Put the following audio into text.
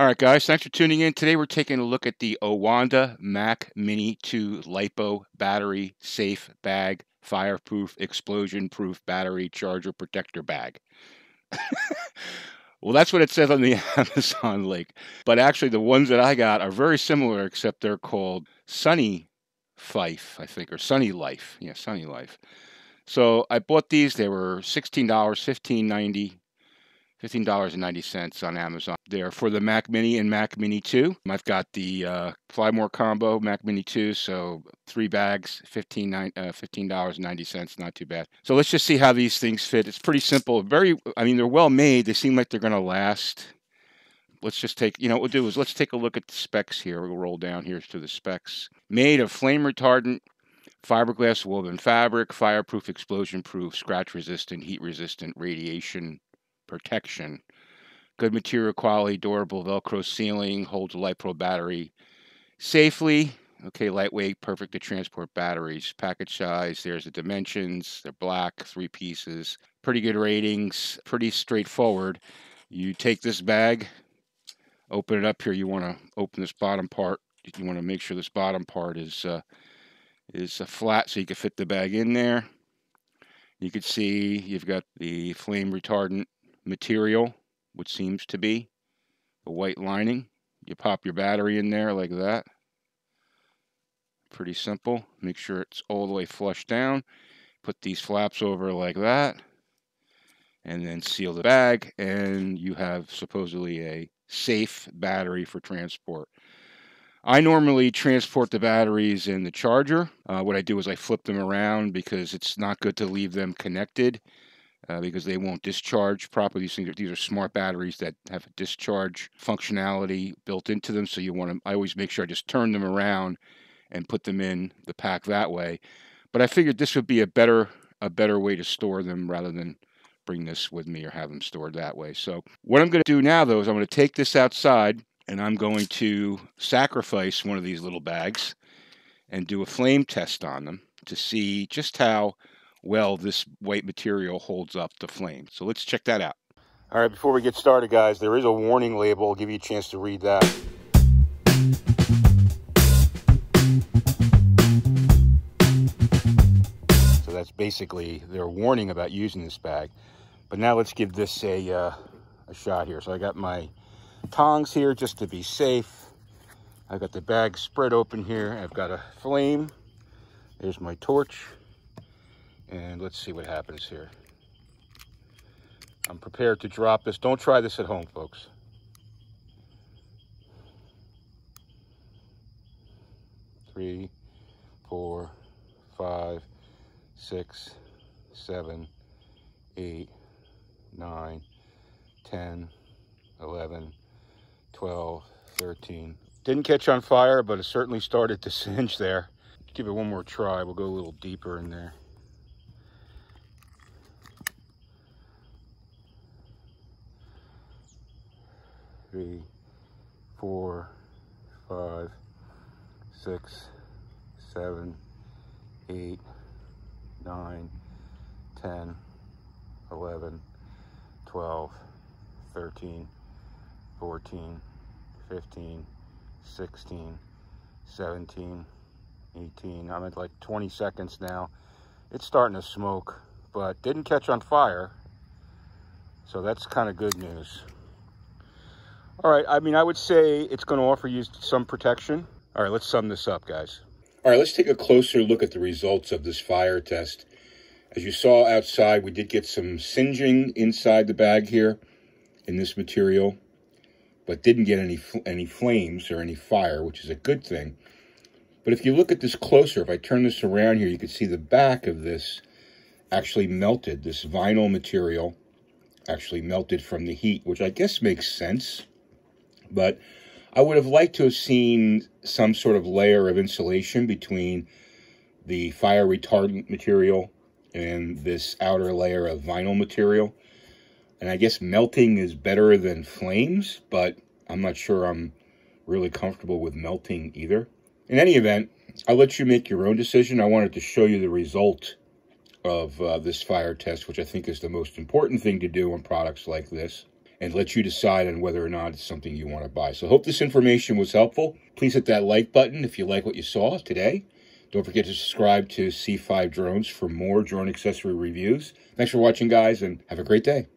All right, guys, thanks for tuning in. Today we're taking a look at the Owoda Mac Mini 2 Lipo battery safe bag, fireproof, explosion-proof battery charger protector bag. Well, that's what it says on the Amazon link. But actually, the ones that I got are very similar, except they're called Sunny Fife, I think, or Sunny Life. Yeah, Sunny Life. So I bought these. They were $16, $15.90 on Amazon. They're for the Mac Mini and Mac Mini 2. I've got the Fly More Combo Mac Mini 2, so 3 bags, $15.90, not too bad. So let's just see how these things fit. It's pretty simple. I mean, they're well made. They seem like they're going to last. Let's just take, what we'll do is let's take a look at the specs here. We'll roll down here to the specs. Made of flame retardant, fiberglass woven fabric, fireproof, explosion-proof, scratch-resistant, heat-resistant, radiation protection, good material quality, durable Velcro sealing, holds a Lipo battery safely. Okay, lightweight, perfect to transport batteries. Package size, there's the dimensions. They're black, 3 pieces. Pretty good ratings, pretty straightforward. You take this bag, open it up here. You want to open this bottom part. You want to make sure this bottom part is flat so you can fit the bag in there. You can see you've got the flame retardant material, which seems to be a white lining. You pop your battery in there like that. Pretty simple. Make sure it's all the way flush down. Put these flaps over like that. And then seal the bag. And you have supposedly a safe battery for transport. I normally transport the batteries in the charger. What I do is I flip them around because it's not good to leave them connected. Because they won't discharge properly. These are smart batteries that have a discharge functionality built into them. So I always make sure I just turn them around and put them in the pack that way. But I figured this would be a better way to store them rather than bring this with me or have them stored that way. So what I'm going to do now, though, is I'm going to take this outside and I'm going to sacrifice one of these little bags and do a flame test on them to see just how well this white material holds up to flame. So let's check that out. All right, before we get started, guys, there is a warning label. I'll give you a chance to read that. So that's basically their warning about using this bag. But now let's give this a shot here. So I got my tongs here just to be safe. I've got the bag spread open here. I've got a flame. There's my torch. And let's see what happens here. I'm prepared to drop this. Don't try this at home, folks. Three, 4, 5, 6, 7, 8, 9, 10, 11, 12, 13. Didn't catch on fire, but it certainly started to singe there. Give it one more try. We'll go a little deeper in there. 3, 4, 5, 6, 7, 8, 9, 10, 11, 12, 13, 14, 15, 16, 17, 18. I'm at like 20 seconds now. It's starting to smoke, but didn't catch on fire. So that's kind of good news. All right, I mean, I would say it's going to offer you some protection. All right, let's sum this up, guys. All right, let's take a closer look at the results of this fire test. As you saw outside, we did get some singeing inside the bag here in this material, but didn't get any flames or any fire, which is a good thing. But if you look at this closer, if I turn this around here, you can see the back of this actually melted. This vinyl material actually melted from the heat, which I guess makes sense. But I would have liked to have seen some sort of layer of insulation between the fire retardant material and this outer layer of vinyl material. And I guess melting is better than flames, but I'm not sure I'm really comfortable with melting either. In any event, I'll let you make your own decision. I wanted to show you the result of this fire test, which I think is the most important thing to do on products like this. and let you decide on whether or not it's something you want to buy. So I hope this information was helpful. Please hit that like button if you like what you saw today. Don't forget to subscribe to C5 Drones for more drone accessory reviews. Thanks for watching, guys, and have a great day.